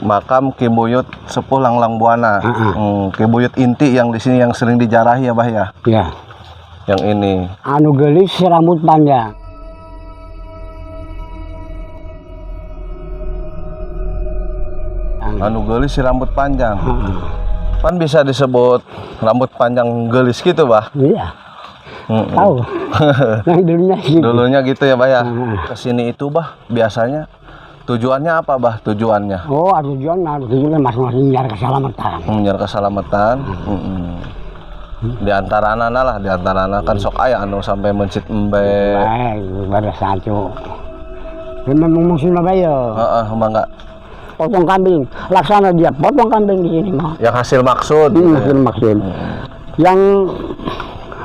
makam Ki Buyut Sepuh Langlang Buana. Ki Buyut inti yang di sini yang sering dijarahi ya, Bah ya? Iya. Yang ini. Anu gelis rambut panjang. Anu gelis si rambut panjang. Kan bisa disebut rambut panjang gelis gitu, Bah? Iya. Tahu. Yang dulunya gitu. Dulunya gitu ya, Bah ya? Kesini itu, Bah, biasanya tujuannya apa, Bah? Tujuannya? Oh, tujuannya masing-masing nyari keselamatan. Nyari keselamatan. Di antara anak lah, di antara anak kan sok aya anu sampai mencit embe. Baik, pada satu. Memang musim apa ya? Enggak. Potong kambing, laksana dia potong kambing di sini mah. Yang hasil maksud. Hasil maksud. Yang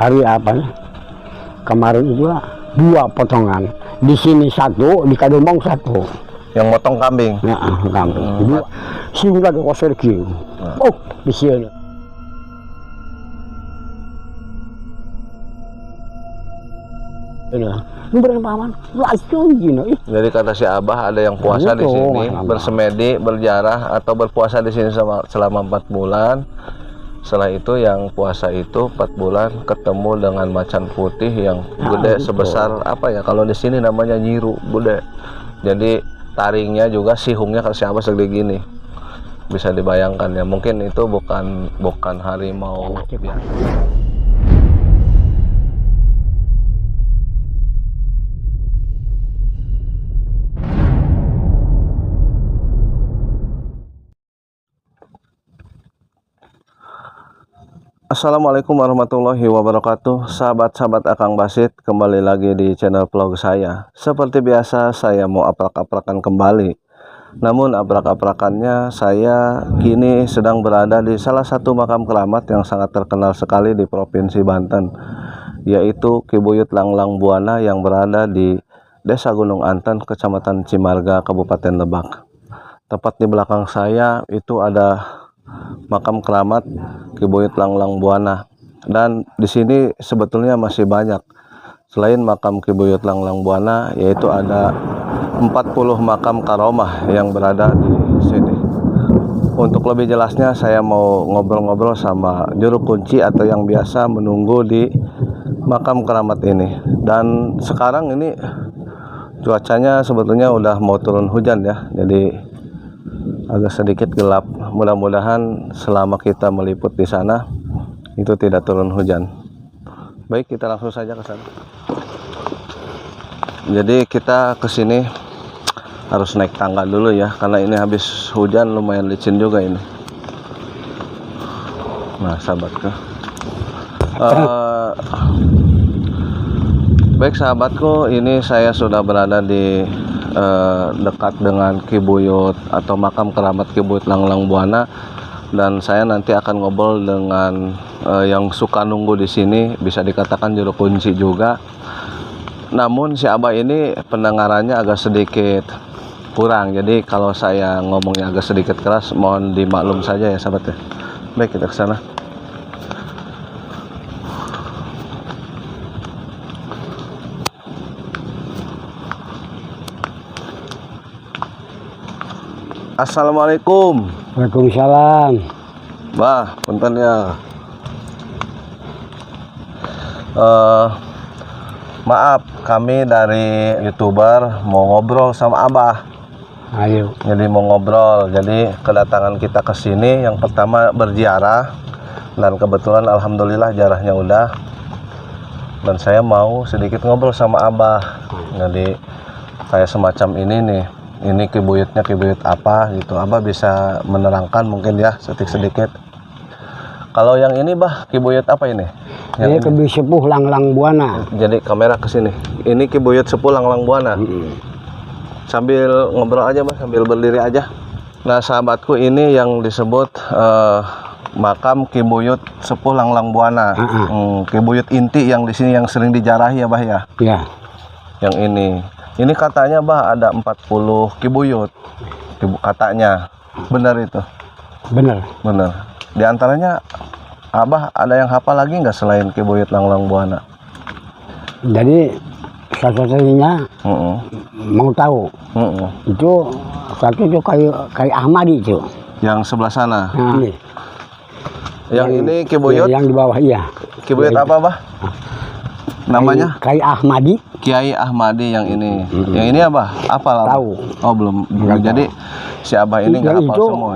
hari apa? Kemarin itu 2 potongan. Di sini 1, di Kadombong 1. Yang motong kambing. Ya, kambing. Jadi sehingga ke kosor kieu. Oh, di sini. Ini paman, lacun gini. Jadi kata si Abah ada yang puasa di sini, bersemedi, berjarah atau berpuasa di sini selama 4 bulan. Setelah itu yang puasa itu 4 bulan ketemu dengan macan putih yang gede sebesar apa ya? Kalau di sini namanya nyiru, gede. Jadi taringnya juga sihungnya kalau si Abah segede gini. Bisa dibayangkan ya, mungkin itu bukan harimau biasa. Assalamualaikum warahmatullahi wabarakatuh. Sahabat-sahabat Akang Basit, kembali lagi di channel vlog saya. Seperti biasa saya mau aprak-aprakan kembali. Namun aprak-aprakannya saya kini sedang berada di salah satu makam keramat yang sangat terkenal sekali di Provinsi Banten, yaitu Ki Buyut Langlang Buana yang berada di Desa Gunung Anten, Kecamatan Cimarga, Kabupaten Lebak. Tepat di belakang saya itu ada makam keramat Ki Buyut Langlang Buana, dan di sini sebetulnya masih banyak selain makam Ki Buyut Langlang Buana, yaitu ada 40 makam karomah yang berada di sini. Untuk lebih jelasnya saya mau ngobrol-ngobrol sama juru kunci atau yang biasa menunggu di makam keramat ini. Dan sekarang ini cuacanya sebetulnya udah mau turun hujan ya, jadi agak sedikit gelap. Mudah-mudahan selama kita meliput di sana itu tidak turun hujan. Baik, kita langsung saja ke sana. Jadi kita ke sini harus naik tangga dulu ya, karena ini habis hujan lumayan licin juga ini. Nah, sahabatku. Baik sahabatku, ini saya sudah berada di dekat dengan Ki Buyut atau makam keramat Ki Buyut Langlang Buana, dan saya nanti akan ngobrol dengan yang suka nunggu di sini, bisa dikatakan juru kunci juga. Namun si Abah ini pendengarannya agak sedikit kurang, jadi kalau saya ngomongnya agak sedikit keras mohon dimaklum saja ya sahabat ya. Baik, kita ke sana. Assalamualaikum. Waalaikumsalam. Bah, punten ya. Maaf, kami dari YouTuber mau ngobrol sama Abah. Ayo. Jadi mau ngobrol. Jadi kedatangan kita ke sini yang pertama berziarah, dan kebetulan alhamdulillah ziarahnya udah. Dan saya mau sedikit ngobrol sama Abah. Jadi kayak semacam ini nih. Ini Ki Buyutnya Ki Buyut apa gitu. Abah bisa menerangkan mungkin ya sedikit. Kalau yang ini Bah, Ki Buyut apa ini? Ini Ki Buyut Sepuh Langlang Buana. Jadi kamera ke sini. Ini Ki Buyut Sepuh Langlang Buana. Sambil ngobrol aja Bah, sambil berdiri aja. Nah sahabatku, ini yang disebut makam Ki Buyut Sepuh Langlang Buana. Ki Buyut inti yang di sini yang sering dijarahi ya Bah ya? Iya. Yang ini. Ini katanya Bah ada 40 Ki Buyut. Katanya. Benar itu? Benar. Benar. Di antaranya Abah ada yang hafal lagi nggak selain Ki Buyut Langlang Buana? Jadi satu-satunya mau tahu itu Satu itu kayak Ahmadi itu. Yang sebelah sana. Nah, ini. Yang ini Ki Buyut. Yang di bawah iya. Ki Buyut apa, Bah? Namanya? Kayak Ahmadi. Kiai Ahmadi yang ini. Yang ini apa? Apa lah? Tahu. Oh, belum. Jadi si Abah ini nggak hafal itu, semua.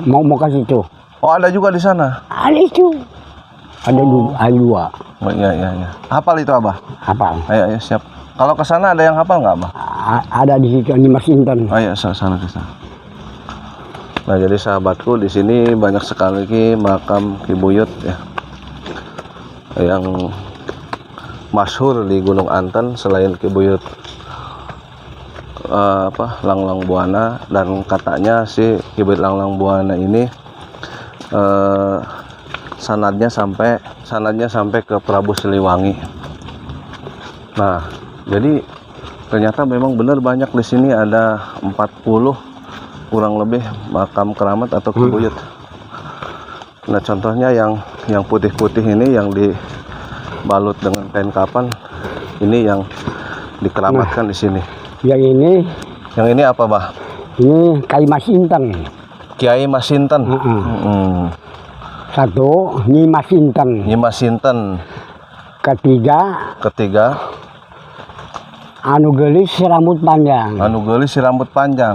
Mau kasih itu. Oh, ada juga di sana. Ada itu. Ada dua. Oh, iya. Hafal itu, Abah? Hafal. Ayo, siap. Kalau ke sana ada yang hafal nggak, Abah? Ada di situ di Mas Intan. Ayo, sana ke sana. Nah, jadi sahabatku di sini banyak sekali makam Ki Buyut ya. Yang masyhur di Gunung Antan selain Ki Buyut Langlang Buana, dan katanya si Ki Buyut Langlang Buana ini sanadnya sampai ke Prabu Siliwangi. Nah, jadi ternyata memang benar banyak di sini, ada 40 kurang lebih makam keramat atau Ki Buyut. Nah, contohnya yang putih-putih ini yang dibalut dengan kain kapan, ini yang dikeramatkan di sini. Yang ini apa, Bah? Ini Kiai Mas Intan. Kiai Mas Intan. Satu Nyimas Intan. Nyimas Intan. Ketiga Anu Gelis si rambut panjang. Anu Gelis si rambut panjang.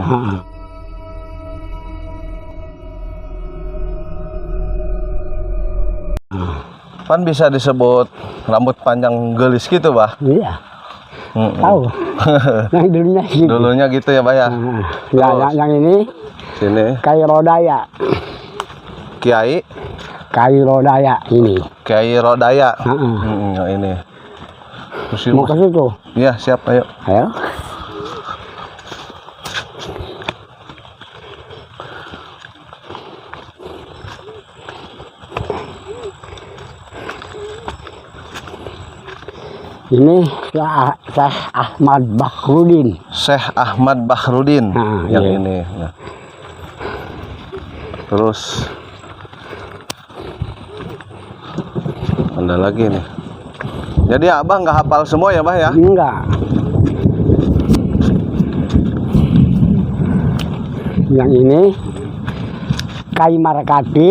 Pan bisa disebut rambut panjang gelis gitu, Bah? Iya. Tahu. Yang dulunya gitu. Dulunya gitu ya, Bah ya. Yang ini sini Kiai Rodaya. Kiai Rodaya ini. Kiai Rodaya. Yang ini. Mau ke situ? Iya, siap, ayo. Ini Syekh Ahmad Bakhrudin. Syekh Ahmad Bakhrudin. Yang iya. ini. Nah. Terus ada lagi nih. Jadi Abah nggak hafal semua ya, Bah ya? Enggak. Yang ini Kai Markati,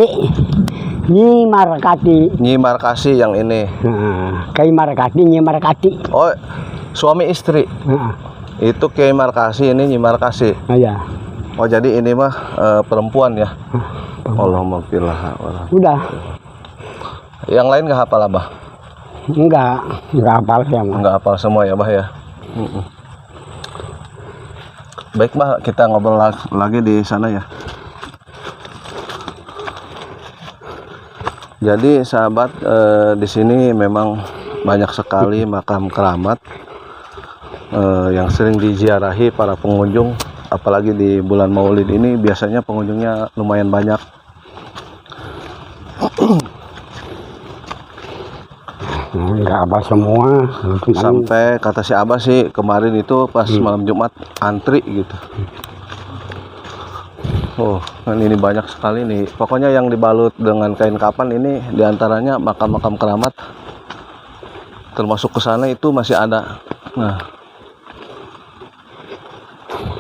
Nyi Markasi yang ini. Kai Markati, Nyi Markati. Oh, suami istri. Itu Kiai Markasi, ini Nyi Markasi. Iya. Oh, jadi ini mah perempuan ya. Allahumma firlah. Udah. Yang lain nggak hafal, Abah? Enggak hafal semua. Enggak hafal semua ya, Bah ya. Baik, Bah, kita ngobrol lagi di sana ya. Jadi sahabat, di sini memang banyak sekali makam keramat yang sering diziarahi para pengunjung, apalagi di bulan Maulid ini biasanya pengunjungnya lumayan banyak. Enggak apa semua. Sampai kata si Abah sih kemarin itu pas malam Jumat antri gitu. Oh, ini banyak sekali nih. Pokoknya yang dibalut dengan kain kapan ini diantaranya makam-makam keramat. Termasuk ke sana itu masih ada. Nah,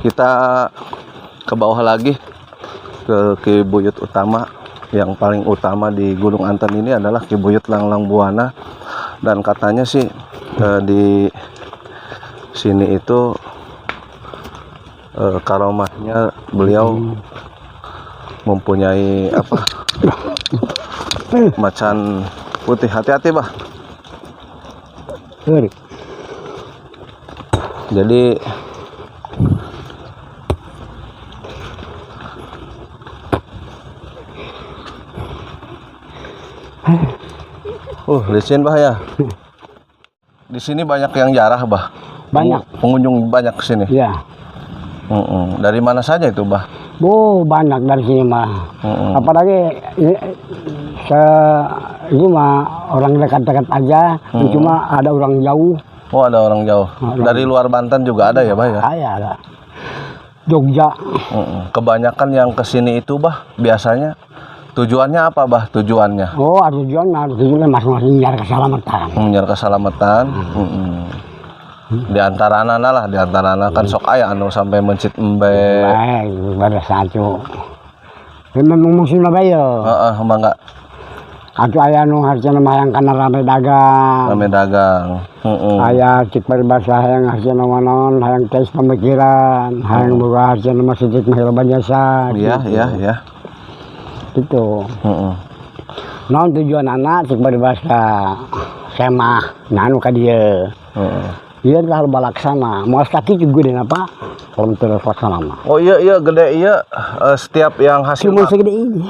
kita ke bawah lagi ke Ki Buyut utama. Yang paling utama di Gunung Antan ini adalah Ki Buyut Langlang Buana. Dan katanya sih di sini itu karomahnya beliau mempunyai macan putih. Hati-hati, Bah. Jadi licin, Bah ya. Di sini banyak yang jarah, Bah. Banyak. Pengunjung banyak ke sini. Iya. Dari mana saja itu, Bah? Banyak dari sini mah. Apalagi ini mah orang dekat-dekat aja. Cuma ada orang jauh. Oh, ada orang jauh. Dari luar Banten juga ada ya, Bah ya? Ada. Jogja. Kebanyakan yang ke sini itu, Bah, biasanya tujuannya apa, Bah? Tujuannya? Tujuannya masing-masing nyari keselamatan. Nyari keselamatan. Di antarana lah, di antarana kan sok aya anu sampai mencit embe. Baik, pada satu. Memang musim apa ya? Heeh, mangga Atuh aya nu harjana mayang kana rame dagang. rame dagang. Heeh. Aya cik peribahasa hayang harjana naon, hayang tes pemikiran, hayang boga harjana mah sedikit mah jasa. Iya, iya. Gitu. Heeh. Naon tujuan anak cik peribahasa semah nanu ka dieu. Heeh. Ieu kalau balaksana, moal sakit juga dina apa? Kalau terus laksana mah. Oh iya gede iya setiap yang hasil Cuma segede ini.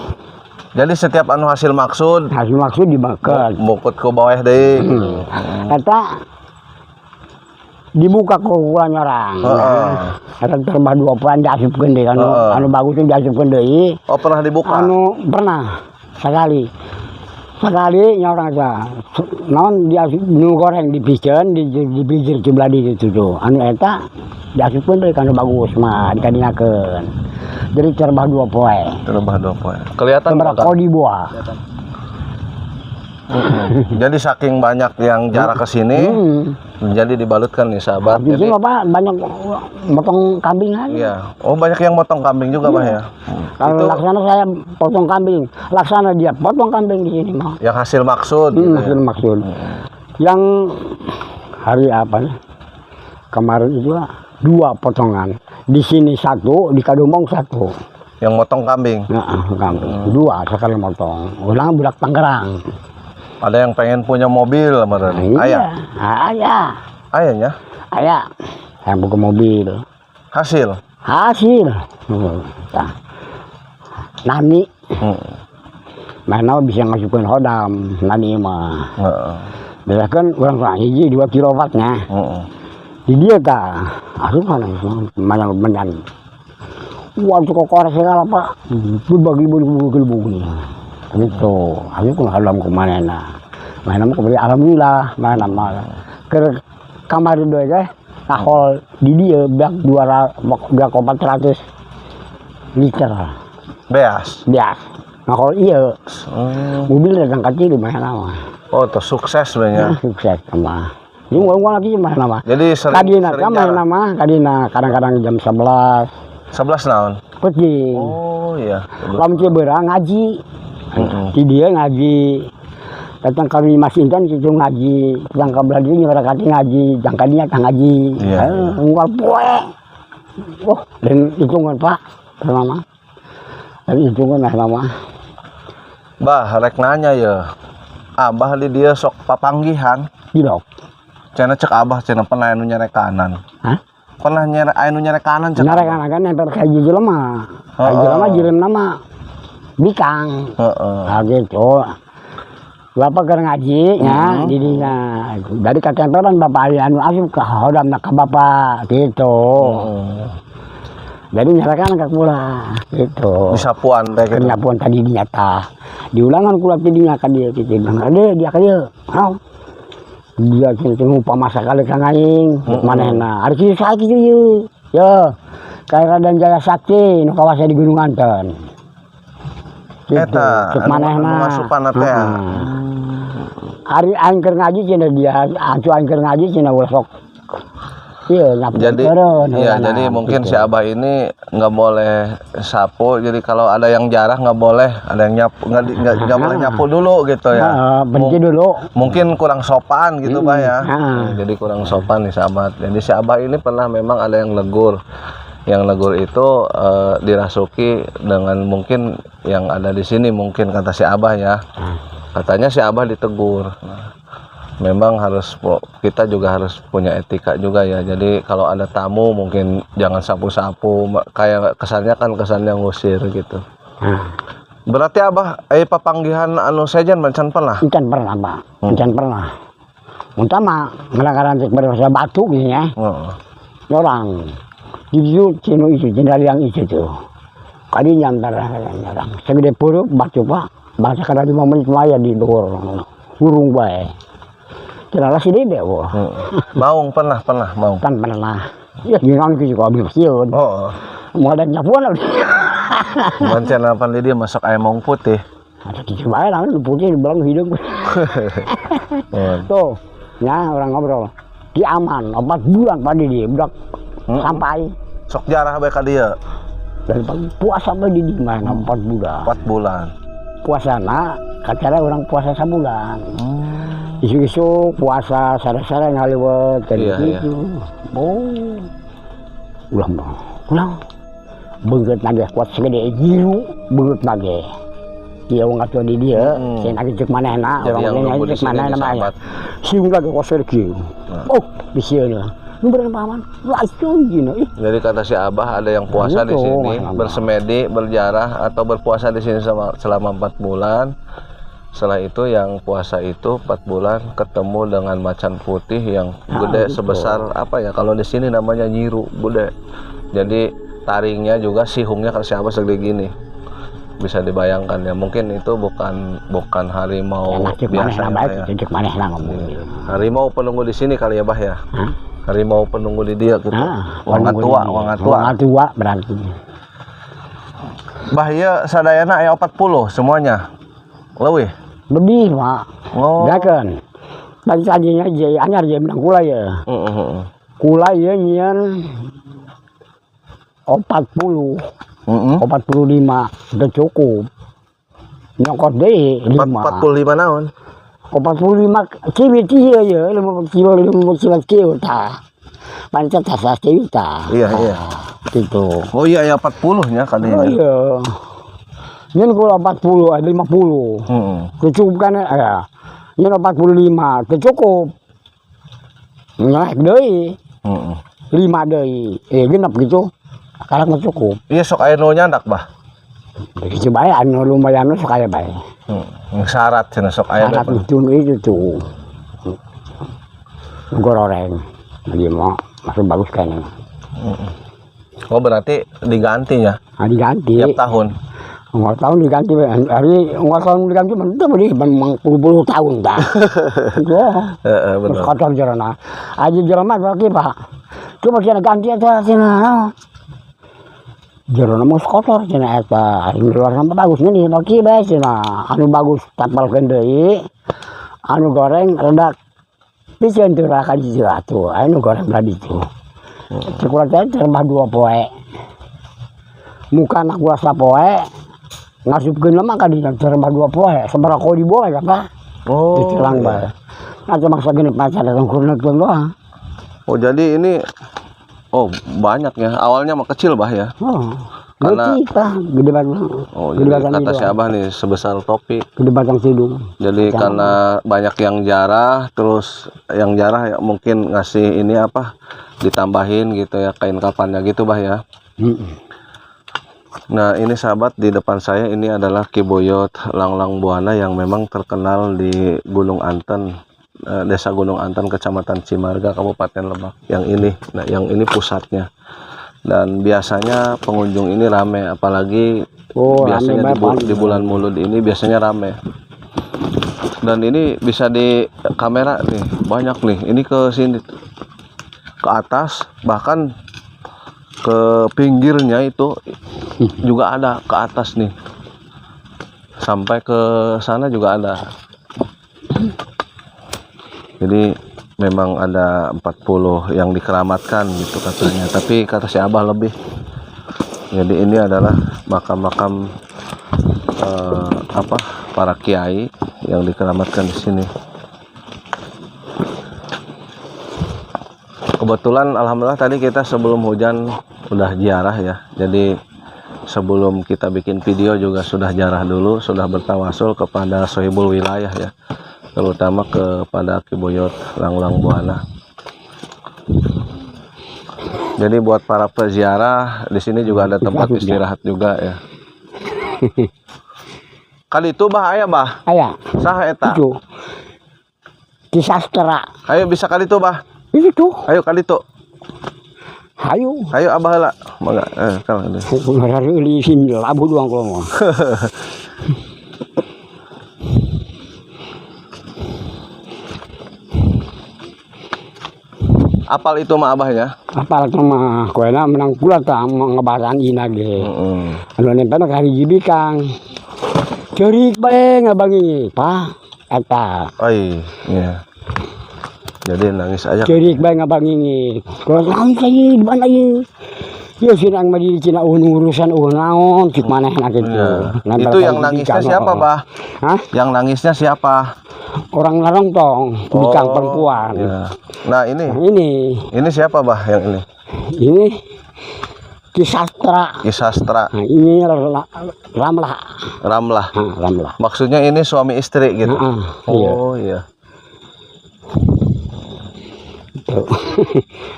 jadi setiap anu hasil maksud Hasil maksud dibakar. bukut ke bawah deui. Eta dibuka ke ukuran orang. Heeh. Eta terbah 2 poin diasupkeun deui anu bagus teh diasupkeun deui. Oh pernah dibuka? Anu pernah sekali nyorang aja. Naon diasup nu goreng dipikeun di bijir jumlah di situ tuh. Anu eta diasupkeun deui anu bagus mah dikadinakeun. Jadi terbah 2 poe. Terubah 2 poin. Kelihatan Terbah enggak? kodi buah. Jadi saking banyak yang jarak ke sini, jadi dibalutkan nih sahabat. Di Jadi sini apa banyak motong kambing aja. iya. Oh banyak yang motong kambing juga, Bah ya. Kalau laksana saya potong kambing, laksana dia potong kambing di sini mah. Yang hasil maksud gitu ya. Maksud. Yang hari apa nih? Kemarin itu 2 potongan. Di sini 1, di Kadumbong 1. Yang motong kambing. Nah, kambing 2 sekali motong. Ulang budak Tangerang. Ada yang pengen punya mobil meren. Ayah. Ayah. Ayahnya Ayah. Yang buka mobil. hasil. Nah. Nani. Mana bisa masukin hodam. Nani mah. Heeh. Biasa kan orang hiji 2 kilowattnya. Heeh. Di dia ta, asup mana mana menyan. Wah cukup korek segala pak, berbagi bagi gitu. Aku pun halam kemana na, mana mau kembali alhamdulillah mana malah ke kamar itu aja, nakol di dia biak 400 liter Beas. bias, nakol iya mobil datang kecil mana mah, Oh, tuh sukses sebenarnya. sukses sama. Ini ngomong lagi mana nama? Jadi Kadina sering mana jalan. nama? Kadina kadang-kadang jam 11. 11 naon? Pergi. Oh iya. Lam Ciberang ngaji. Di dia ngaji. Datang kami Mas Intan situ ngaji. Datang ke belah dia nyebarakati ngaji. Jangkadinya tak ngaji. Iya. Ngwal poe. Oh, dan hitungan Pak. Nama. Dan hitungan nama. Bah, rek nanya ya. Abah di dia sok papanggihan. Gilok. Cina cek abah cina pernah anu nyerek kanan. Hah? Pernah anu nyerek kanan cek. Nyarek kan nempel kayak jelema. Kayak jelema jirim nama. Bikang. Heeh. Nah gitu. Bapak keur ngaji nya didinya. Dari katempelan bapak anu asup ka hodam ka bapak gitu. Jadi nyarakan ka kula gitu. Disapuan teh gitu. Kenyapuan tadi dinyata. Diulangan kula tidinya ka dia gitu. Ade dia ka dieu. Hau. Dia cenah pamasa kali ka ngaing. Manehna. Ari kieu saiki ieu. Yo. Kayak Raden Jaya Sakti nu kawas di Gunung Anten. Eta cek manehna. Masukan teh. Hari aing keur ngaji cenah dia, acu aing keur ngaji cenah ulah sok. Iya, Jadi iya, jadi mungkin si abah ini nggak boleh sapu. Jadi kalau ada yang jarah nggak boleh, ada yang nyapu nggak boleh nyapu dulu gitu ya. benci dulu. Mungkin kurang sopan gitu Pak ya. Heeh. Jadi kurang sopan nih sahabat. Jadi si abah ini pernah memang ada yang legur. Yang legur itu dirasuki dengan mungkin yang ada di sini mungkin kata si abah ya. Katanya si abah ditegur. Nah, memang kita juga harus punya etika juga ya. Jadi kalau ada tamu mungkin jangan sapu-sapu, kayak kesannya ngusir gitu. Berarti abah papanggihan anu sejen mancan pernah? Encan pernah, Pak. Encan pernah. Muntah mah ngelakaran cek berbahasa batu gitu ya. Orang di situ cino itu, jenderal yang itu tuh. Kali nyantara nyarang. Segede puruk batu Pak. Bahasa kada 5 menit maya di luar. Burung bae. Kira-kira si Dede, wah. Maung pernah maung. Kan pernah. Ya, gimana itu juga habis siun. Oh. Mau ada nyapuan lah. Mancen apa dia masuk ayam maung putih. Ada di Surabaya lah, putih di belakang hidung. Tuh, ya orang ngobrol. di aman 4 bulan pada dia udah sampai Sok jarah bae ka dieu. dari puasa pada di mana 4 bulan. 4 bulan. Puasana kacara orang puasa sebulan. Isu-isu puasa sare-sare ngaliwat kayak gitu. Oh. Ulang. Beungeut nage kuat segede jiru, beungeut nage. Ieu ngatur di dia, saya nage cek manehna, orang lain cek manehna mah. Siung lagi koser kieu. Oh, bisieuna. Nu bener paman, langsung gini. Jadi kata si Abah ada yang puasa di sini, bersemedi, berjarah atau berpuasa di sini selama 4 bulan. Setelah itu yang puasa itu 4 bulan ketemu dengan macan putih yang gede sebesar apa ya, kalau di sini namanya nyiru, gede. Jadi taringnya juga sihungnya kalau si Abah segede gini. Bisa dibayangkan ya, mungkin itu bukan harimau biasa ya. Harimau penunggu di sini kali ya Bah ya. Harimau penunggu di dia gitu. Wanga tua berarti. Bah ieu sadayana aya 40 semuanya. Leuwih. Lebih, Pak. Oh. Dakeun. Tadi tadinya je anyar je menang kula ya. Kula ieu nyieun 40. 45 udah cukup. Nyokot deui 5. 45 naon? 45 cibit ieu ya 50 kilo tah. Pancet tasa juta. Iya. Gitu. Oh iya ya 40 nya kali Oh iya. Nyen kula 40 ada 50. Cukup kan ya. Nyen 45 teu cukup. Naik deui. 5 deui. Genep gitu. Sekarang mah cukup. Iya sok aya nu nyandak Bah. Begitu bae anu lumayan sok aya bae. Syarat cenah sok aya. Syarat itu tuh. Gororeng. Dia mau masih bagus kayaknya. Oh berarti diganti ya? Diganti. Tiap tahun? Enggak tahun diganti. Hari enggak tahun diganti itu memang puluh tahun dah. Betul. Kotor jerona. Aja jerona lagi Pak. Cuma kena ganti aja cenah. Jerona mah kotor cenah eta. Anu luar sampai bagus nih lagi bae cenah. Anu bagus tapalkeun deui. Anu goreng rendak. Bisa antara kaji jatuh, anu goreng tadi tuh. Sekolah saya terima 2 poe. Muka anak gua sapoe, ngasupkeun mah kadinya terima 2 poe. Sabaraha kau diboe apa? Oh. Ditelang bae. Nah cuma segini pacar datang kurang doang. Oh jadi ini banyak ya. Awalnya mah kecil Bah ya. Karena gede banget. Oh, jadi kata si Abah nih sebesar topi. Gede batang sidung. Jadi karena banyak yang jarah, terus yang jarah ya mungkin ngasih ini apa ditambahin gitu ya kain kapannya gitu Bah ya. Nah ini sahabat di depan saya ini adalah Kiboyot Langlang Buana yang memang terkenal di Gunung Anten, Desa Gunung Anten, Kecamatan Cimarga, Kabupaten Lebak. Yang ini pusatnya. Dan biasanya pengunjung ini rame, apalagi biasanya di bulan Maulud ini biasanya rame. Dan ini bisa di kamera nih, banyak nih. Ini ke sini, ke atas, bahkan ke pinggirnya itu juga ada, ke atas nih, sampai ke sana juga ada. Jadi memang ada 40 yang dikeramatkan gitu katanya, tapi kata si Abah lebih. Jadi ini adalah makam-makam para kiai yang dikeramatkan di sini. Kebetulan alhamdulillah tadi kita sebelum hujan udah ziarah ya. Jadi sebelum kita bikin video juga sudah ziarah dulu, sudah bertawasul kepada Sohibul Wilayah ya. Terutama kepada Kiboyot Langlang Buana. Jadi buat para peziarah di sini juga ada tempat istirahat juga ya. Kali itu Bah aya Bah. Aya. Saha eta? Itu. Di sastra. Ayo bisa kali itu Bah. Itu. Ayo kali itu. Ayo Abah heula. Mangga. Kalau ini. Ngari li sini labu doang kalau. Apal itu mah Abahnya? Apal itu mah koena menang pula tah ngebasan ina ge. Anu nempel ka hiji bikang. Ceurik bae ngabangi, Pak. Eta. Iya. Jadi nangis aja. Cerik bae ngabangingin. Kalau nangis lagi di mana lagi? Yo sinang madi cina urusan naon cik maneh nak itu. Ya. Itu yang nangisnya siapa, Bah? Hah? Yang nangisnya siapa? Orang larang tong, bikang perempuan. Ya. Nah, ini. Ini Siapa, Bah, yang ini? ini Kisastra. Kisastra. Nah, ini Ramlah. Ramlah. Nah, Ramlah. Maksudnya ini suami istri gitu. Iya. Oh, iya.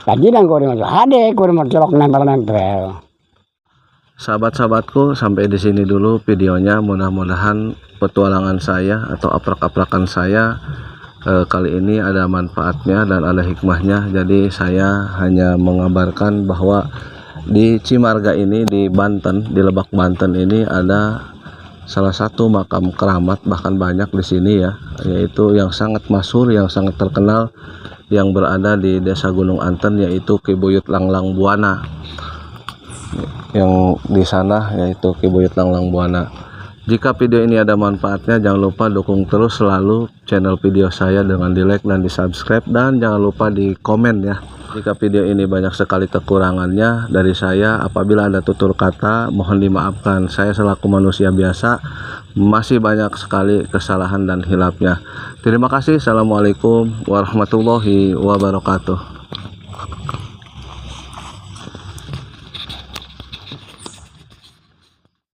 Tadi nang kore masuk, ade kore colok nempel-nempel. Sahabat-sahabatku, sampai di sini dulu videonya. Mudah-mudahan petualangan saya atau aprak-aprakan saya kali ini ada manfaatnya dan ada hikmahnya. Jadi saya hanya mengabarkan bahwa di Cimarga ini, di Banten, di Lebak Banten ini ada salah satu makam keramat, bahkan banyak di sini ya, yaitu yang sangat masyhur, yang sangat terkenal, yang berada di Desa Gunung Anten, yaitu Ki Buyut Langlang Buana. Yang di sana yaitu Ki Buyut Langlang Buana. Jika video ini ada manfaatnya, jangan lupa dukung terus selalu channel video saya dengan di like dan di subscribe, dan jangan lupa di komen ya. Jika video ini banyak sekali kekurangannya dari saya, apabila ada tutur kata mohon dimaafkan. Saya selaku manusia biasa masih banyak sekali kesalahan dan hilapnya. Terima kasih. Assalamualaikum warahmatullahi wabarakatuh.